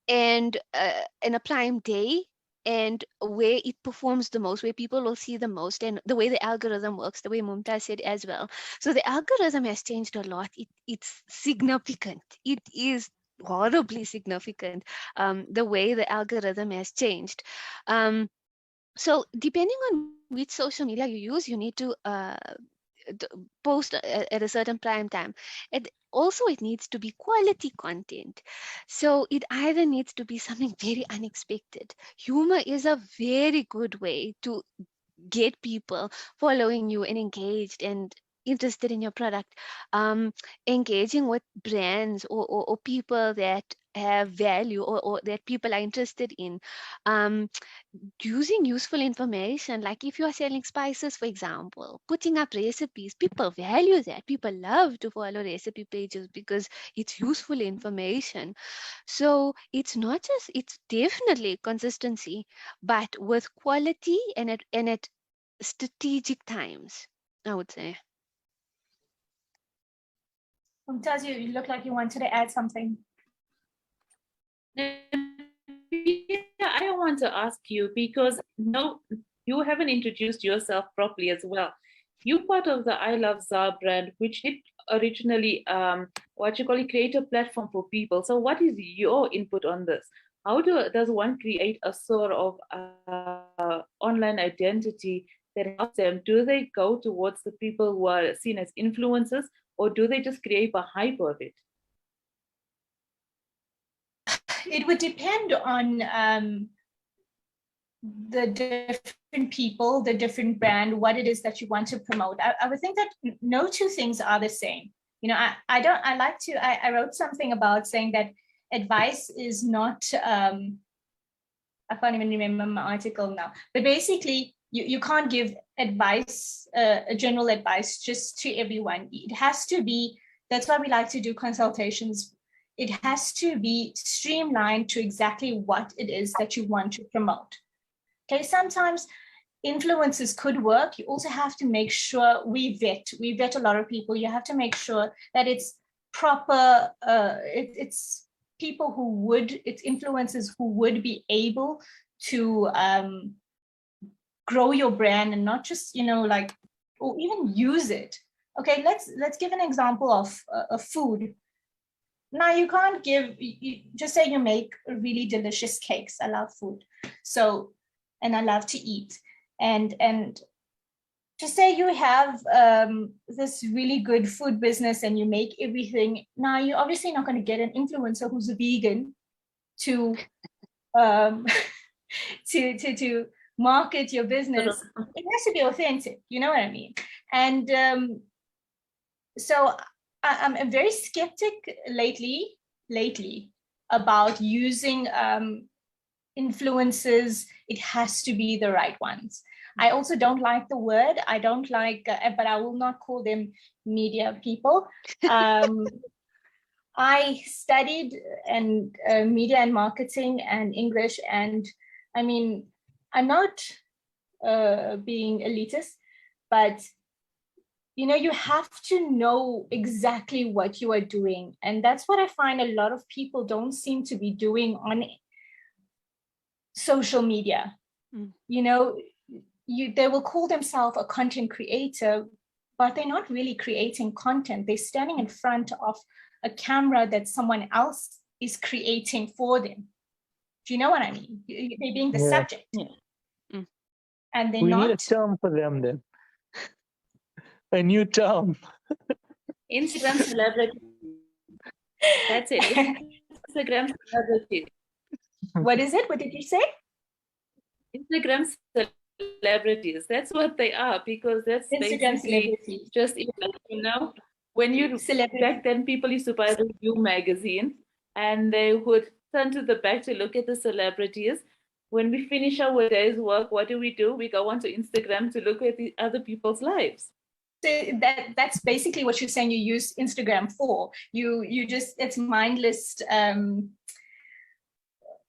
C: and a prime day, and where it performs the most, where people will see the most, and the way the algorithm works, the way Mumtaz said as well. So the algorithm has changed a lot. It's significant. It is horribly significant, the way the algorithm has changed. So depending on which social media you use, you need to post at a certain prime time. And also it needs to be quality content. So it either needs to be something very unexpected. Humor is a very good way to get people following you and engaged and interested in your product. Engaging with brands or people that have value or that people are interested in. Using useful information, like if you are selling spices, for example, putting up recipes, people value that. People love to follow recipe pages because it's useful information. So it's not just, it's definitely consistency, but with quality and at strategic times, I would say.
A: Mumtaz, you look like you wanted to add something.
B: I want to ask you, because no, you haven't introduced yourself properly as well. You're part of the iloveza brand, which did originally create a platform for people. So what is your input on this? How does one create a sort of online identity that helps them? Do they go towards the people who are seen as influencers, or do they just create a hype of it?
A: It would depend on the different people, the different brand, what it is that you want to promote. I would think that no two things are the same. You know, I wrote something about saying that advice is not, I can't even remember my article now, but basically you can't give advice, general advice just to everyone. It has to be, that's why we like to do consultations. It has to be streamlined to exactly what it is that you want to promote. Okay, sometimes influencers could work. You also have to make sure we vet a lot of people. You have to make sure that it's proper, it's people who would, it's influencers who would be able to grow your brand and not just, you know, like, or even use it. Okay, let's give an example of food. Now you can't give, just say you make really delicious cakes. I love food. So, and I love to eat. And just say you have this really good food business and you make everything. Now you're obviously not going to get an influencer who's a vegan to to market your business. It has to be authentic, you know what I mean? And so I'm very skeptic lately about using influencers. It has to be the right ones. I also don't like the word. I don't like, but I will not call them media people. I studied media and marketing and English, and I mean, I'm not being elitist, but you know, you have to know exactly what you are doing. And that's what I find a lot of people don't seem to be doing on social media. You know, they will call themselves a content creator, but they're not really creating content. They're standing in front of a camera that someone else is creating for them. Do you know what I mean? They're being the
D: Yeah.
A: subject.
B: Yeah.
A: And they're
D: We
A: not.
D: need a term for them then. A new term.
B: Instagram celebrity. That's it. Instagram celebrity.
A: What is it? What did you say?
B: Instagram celebrities. That's what they are, because that's
A: Instagram
B: basically
A: celebrities.
B: just, when you
A: Celebrity.
B: back then people used to buy the View magazine and they would turn to the back to look at the celebrities. When we finish our day's work, what do? We go onto Instagram to look at the other people's lives.
A: So that's basically what you're saying you use Instagram for. You just, it's mindless.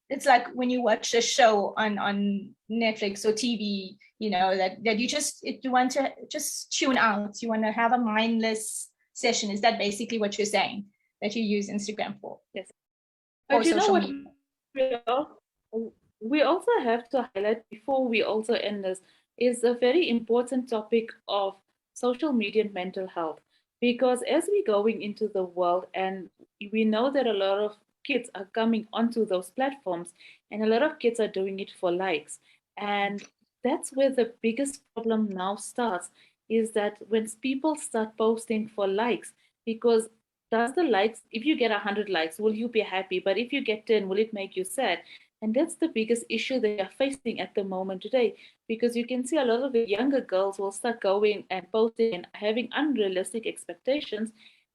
A: It's like when you watch a show on Netflix or TV, that you want to just tune out. You want to have a mindless session. Is that basically what you're saying, that you use Instagram for?
B: Yes.
A: Or
B: But you know
A: social
B: what? We also have to highlight, before we also end this, is a very important topic of social media and mental health. Because as we're going into the world, and we know that a lot of kids are coming onto those platforms, and a lot of kids are doing it for likes. And that's where the biggest problem now starts, is that when people start posting for likes, because does the likes, if you get 100 likes, will you be happy? But if you get 10, will it make you sad? And that's the biggest issue they are facing at the moment today, because you can see a lot of the younger girls will start going and posting and having unrealistic expectations.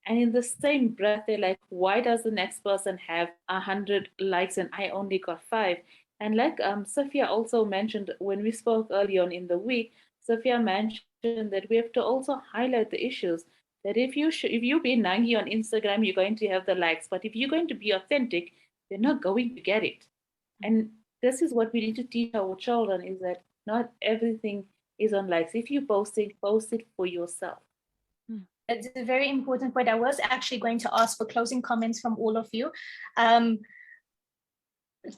B: And in the same breath, they're like, why does the next person have 100 likes and I only got 5? And like Sophia also mentioned when we spoke early on in the week, Sophia mentioned that we have to also highlight the issues. That if you be nangi on Instagram, you're going to have the likes. But if you're going to be authentic, you're not going to get it. And this is what we need to teach our children, is that not everything is on likes. If you post it for yourself.
A: That's a very important point. I was actually going to ask for closing comments from all of you.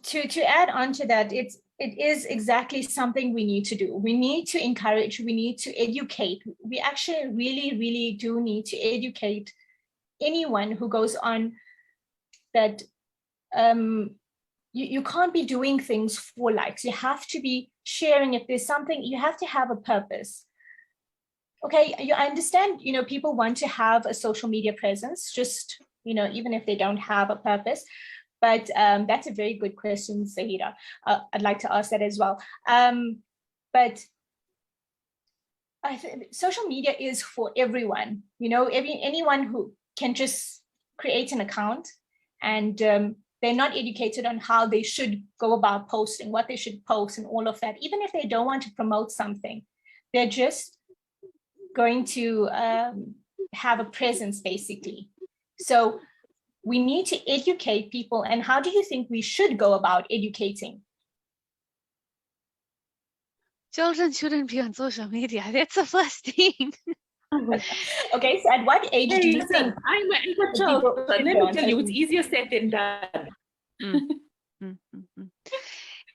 A: To add on to that, it is exactly something we need to do. We need to encourage, we need to educate. We actually really, really do need to educate anyone who goes on that you can't be doing things for likes. You have to be sharing. If there's something, you have to have a purpose. Okay, I understand, people want to have a social media presence, just, even if they don't have a purpose. But that's a very good question, Zahira. I'd like to ask that as well. But I think social media is for everyone, anyone who can just create an account, and they're not educated on how they should go about posting, what they should post and all of that. Even if they don't want to promote something, they're just going to have a presence, basically. So we need to educate people. And how do you think we should go about educating?
C: Children shouldn't be on social media. That's the first thing.
A: Okay, so at what age do you think?
B: I'm a child. Let me tell you, it's easier said than done.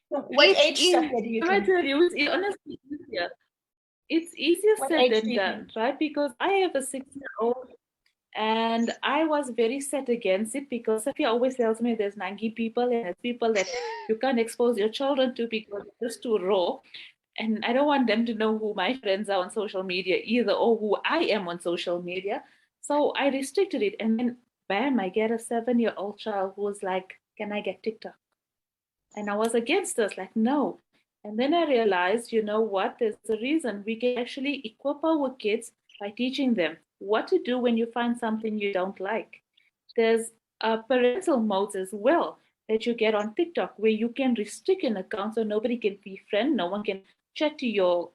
A: What age, Sophia, do you think?
B: I tell you, it's honestly easier. It's easier said than done, right? Because I have a 6-year-old, and I was very set against it, because Sophia always tells me there's nangi people and there's people that you can't expose your children to because it's just too raw. And I don't want them to know who my friends are on social media either, or who I am on social media. So I restricted it. And then, bam, I get a 7-year-old child who was like, can I get TikTok? And I was against this, like, no. And then I realized, you know what, there's a reason. We can actually equip our kids by teaching them what to do when you find something you don't like. There's parental modes as well that you get on TikTok, where you can restrict an account so nobody can befriend, no one can chat to your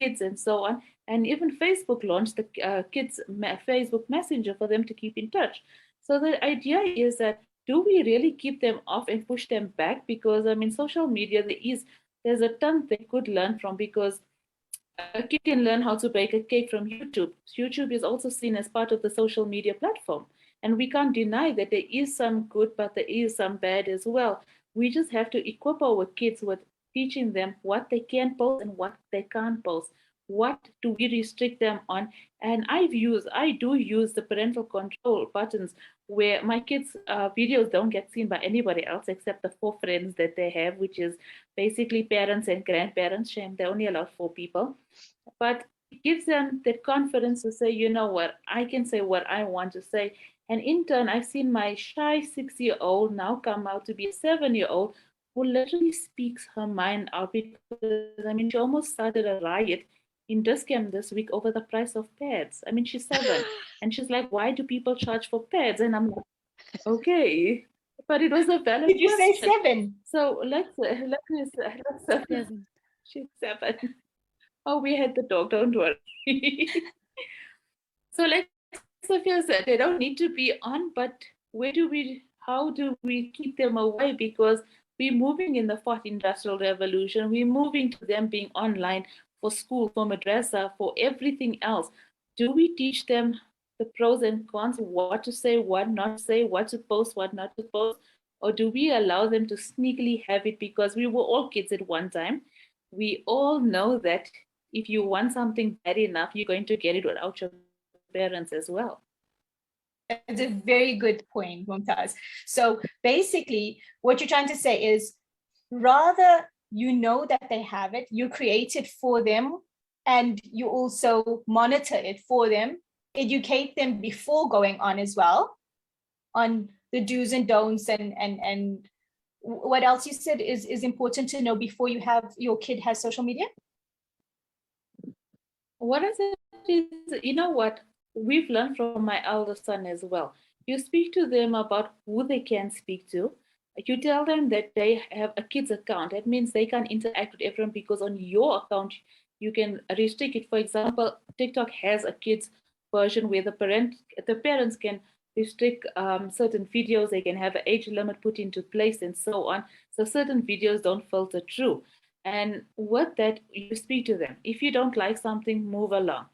B: kids and so on. And even Facebook launched the kids Facebook Messenger for them to keep in touch. So the idea is that, do we really keep them off and push them back? Because social media, there's a ton they could learn from, because a kid can learn how to bake a cake from YouTube. YouTube is also seen as part of the social media platform. And we can't deny that there is some good, but there is some bad as well. We just have to equip our kids with teaching them what they can post and what they can't post. what do we restrict them on? And I do use the parental control buttons where my kids' videos don't get seen by anybody else except the 4 friends that they have, which is basically parents and grandparents. Shame, they only allow 4 people. But it gives them that confidence to say, you know what, I can say what I want to say. And in turn, I've seen my shy 6-year-old now come out to be a 7-year-old who literally speaks her mind out, because I mean, she almost started a riot in Discam this week over the price of pads. I mean, she's 7 and she's like, why do people charge for pads? And I'm like, okay, but it was a valid
A: Did you say
B: question.
A: 7?
B: So let's she's 7. Oh, we had the dog, don't worry. So like Sophia said, they don't need to be on, but how do we keep them away? Because we're moving in the 4th industrial revolution. We're moving to them being online for school, for madrasa, for everything else. Do we teach them the pros and cons, what to say, what not to say, what to post, what not to post? Or do we allow them to sneakily have it because we were all kids at one time? We all know that if you want something bad enough, you're going to get it without your parents as well.
A: That's a very good point, Mumtaz. So basically, what you're trying to say is, rather you know that they have it, you create it for them, and you also monitor it for them, educate them before going on as well, on the do's and don'ts, and what else you said is important to know before your kid has social media?
B: What I said is, you know what, we've learned from my eldest son as well. You speak to them about who they can speak to. You tell them that they have a kid's account. That means they can interact with everyone, because on your account, you can restrict it. For example, TikTok has a kid's version where the parents can restrict certain videos. They can have an age limit put into place and so on. So certain videos don't filter through. And with that, you speak to them. If you don't like something, move along.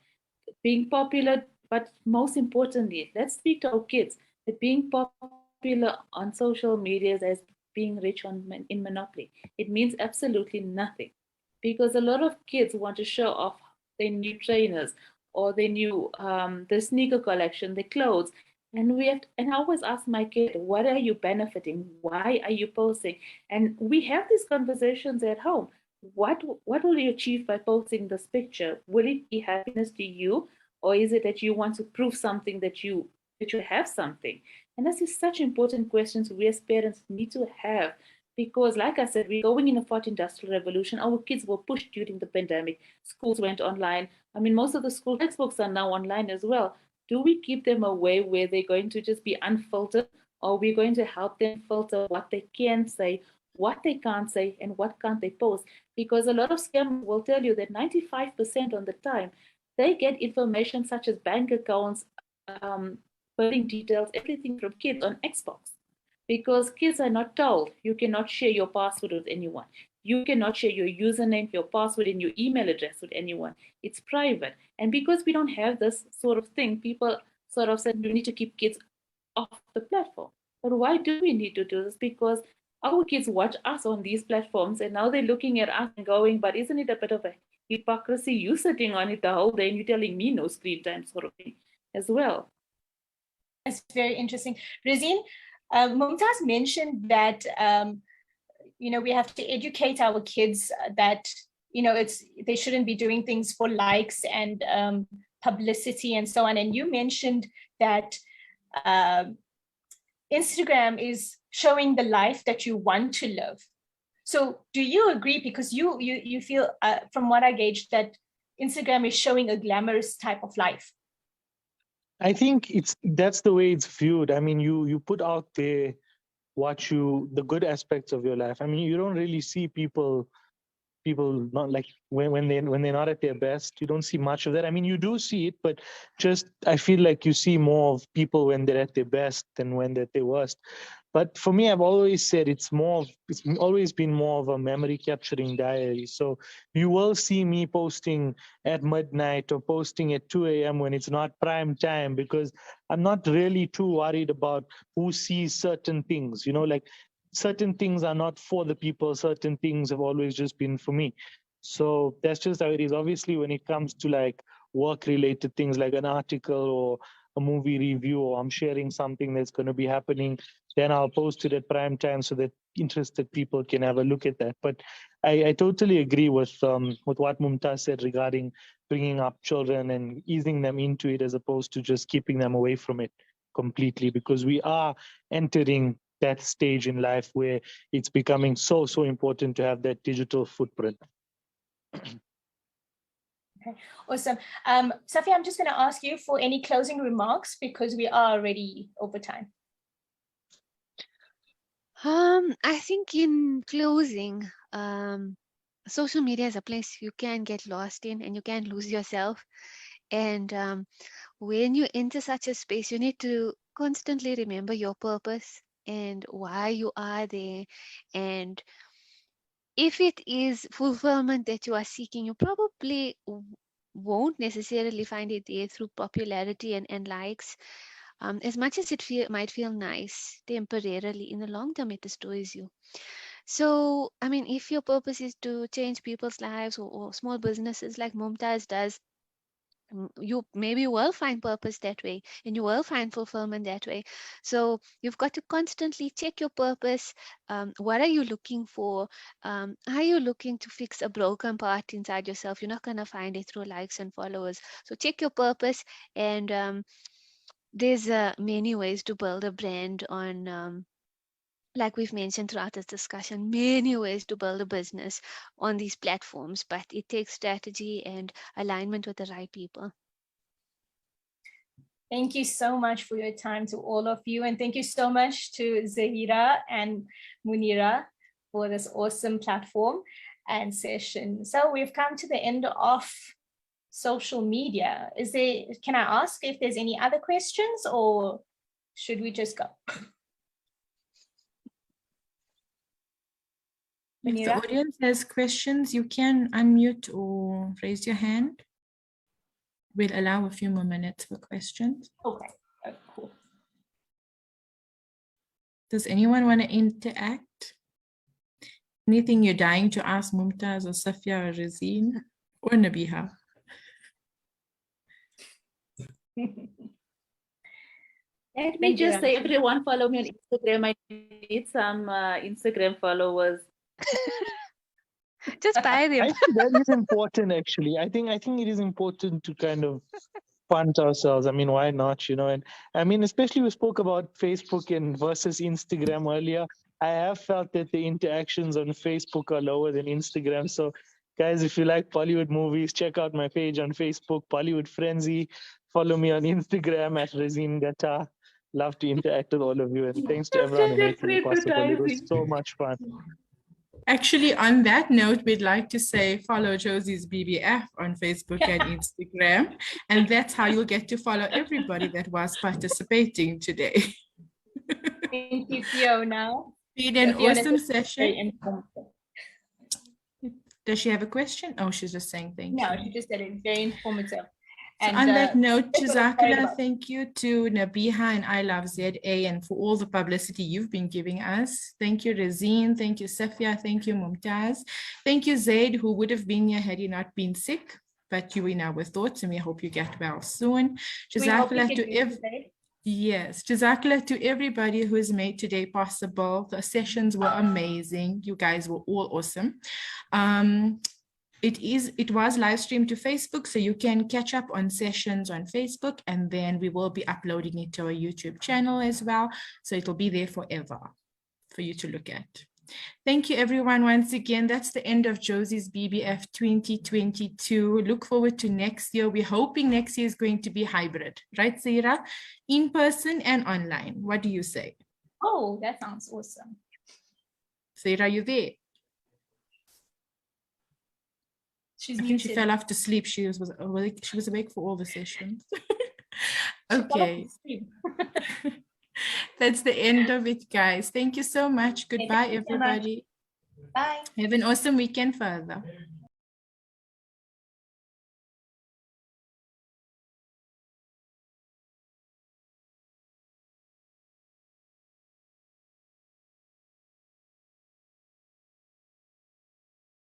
B: Being popular, but most importantly, let's speak to our kids that being popular on social media is as being rich in Monopoly. It means absolutely nothing, because a lot of kids want to show off their new trainers or their new the sneaker collection, the clothes. And I always ask my kid, what are you benefiting? Why are you posting? And we have these conversations at home. What will you achieve by posting this picture? Will it be happiness to you, or is it that you want to prove something that you have something? And this is such important questions we as parents need to have, because like I said, we're going in a 4th industrial revolution. Our kids were pushed during the pandemic. Schools went online. I mean, most of the school textbooks are now online as well. Do we keep them away where they're going to just be unfiltered, or are we going to help them filter what they can say, what they can't say, and what can't they post? Because a lot of scammers will tell you that 95% of the time, they get information such as bank accounts, billing details, everything from kids on Xbox. Because kids are not told you cannot share your password with anyone. You cannot share your username, your password, and your email address with anyone. It's private. And because we don't have this sort of thing, people sort of said we need to keep kids off the platform. But why do we need to do this? Because our kids watch us on these platforms, and now they're looking at us and going, but isn't it a bit of a hypocrisy? You sitting on it the whole day and you're telling me no screen time, sort of thing as well.
A: That's very interesting. Razine, Mumtaz mentioned that we have to educate our kids that they shouldn't be doing things for likes and publicity and so on. And you mentioned that Instagram is showing the life that you want to live. So do you agree? Because you feel, from what I gauged, that Instagram is showing a glamorous type of life.
D: I think that's the way it's viewed. I mean, you put out there the good aspects of your life. I mean, you don't really see people not like when they're not at their best. You don't see much of that. I mean, you do see it, but just I feel like you see more of people when they're at their best than when they're at their worst. But for me, I've always said it's always been more of a memory capturing diary. So you will see me posting at midnight or posting at 2 a.m. when it's not prime time, because I'm not really too worried about who sees certain things. Like certain things are not for the people. Certain things have always just been for me. So that's just how it is. Obviously, when it comes to like work-related things like an article or a movie review, or I'm sharing something that's going to be happening, then I'll post it at prime time so that interested people can have a look at that. But I totally agree with what Mumtaz said regarding bringing up children and easing them into it as opposed to just keeping them away from it completely, because we are entering that stage in life where it's becoming so important to have that digital footprint.
A: Okay, awesome. Safia, I'm just going to ask you for any closing remarks because we are already over time.
C: I think in closing, social media is a place you can get lost in and you can lose yourself. And when you enter such a space, you need to constantly remember your purpose and why you are there. And if it is fulfillment that you are seeking, you probably won't necessarily find it there through popularity and likes. As much as it might feel nice temporarily, in the long term, it destroys you. So, I mean, if your purpose is to change people's lives or small businesses like Mumtaz does, you maybe will find purpose that way and you will find fulfillment that way. So you've got to constantly check your purpose. What are you looking for? Are you looking to fix a broken part inside yourself? You're not going to find it through likes and followers. So check your purpose. And there's many ways to build a brand on like we've mentioned throughout this discussion, many ways to build a business on these platforms, but it takes strategy and alignment with the right people.
A: Thank you so much for your time to all of you. And thank you so much to Zahira and Munira for this awesome platform and session. So we've come to the end of social media. Can I ask if there's any other questions or should we just go?
E: If the audience has questions, you can unmute or raise your hand. We'll allow a few more minutes for questions.
A: Okay, cool.
E: Does anyone want to interact? Anything you're dying to ask Mumtaz or Safia or Razeen or Nabiha?
B: Let me just say, everyone follow me on Instagram. I need some Instagram followers.
C: Just buy them.
D: I think that is important, actually. I think it is important to kind of fund ourselves. I mean, why not, you know? And I mean, especially we spoke about Facebook and versus Instagram earlier. I have felt that the interactions on Facebook are lower than Instagram. So guys, if you like Bollywood movies, check out my page on Facebook, Bollywood Frenzy. Follow me on Instagram at Razeen Gata. Love to interact with all of you. And thanks to everyone who made it possible. It was so much fun.
E: Actually, on that note, we'd like to say follow Jozi's BBF on Facebook and Instagram. And that's how you'll get to follow everybody that was participating today.
A: Thank you, Fiona.
E: Been an awesome session. Does she have a question? Oh, she's just saying thank you.
A: No, she just said it's very informative.
E: So
A: and
E: on that note, Jazakallah, thank you to Nabiha and I Love ZA and for all the publicity you've been giving us. Thank you, Razeen. Thank you, Safia. Thank you, Mumtaz. Thank you, Zaid, who would have been here had he not been sick, but you in our thoughts and we hope you get well soon. Jazakallah to Yes, Jazakallah to everybody who has made today possible. The sessions were amazing. You guys were all awesome. It was live streamed to Facebook, so you can catch up on sessions on Facebook, and then we will be uploading it to our YouTube channel as well. So it'll be there forever for you to look at. Thank you, everyone. Once again, that's the end of Jozi's BBF 2022. Look forward to next year. We're hoping next year is going to be hybrid, right, Zaira? In person and online. What do you say?
A: Oh, that sounds awesome.
E: Zaira, are you there?
A: She's
E: I think she fell off to sleep. She was awake for all the sessions. Okay. That's the end of it, guys. Thank you so much. Goodbye, everybody.
A: Bye.
E: Have an awesome weekend further.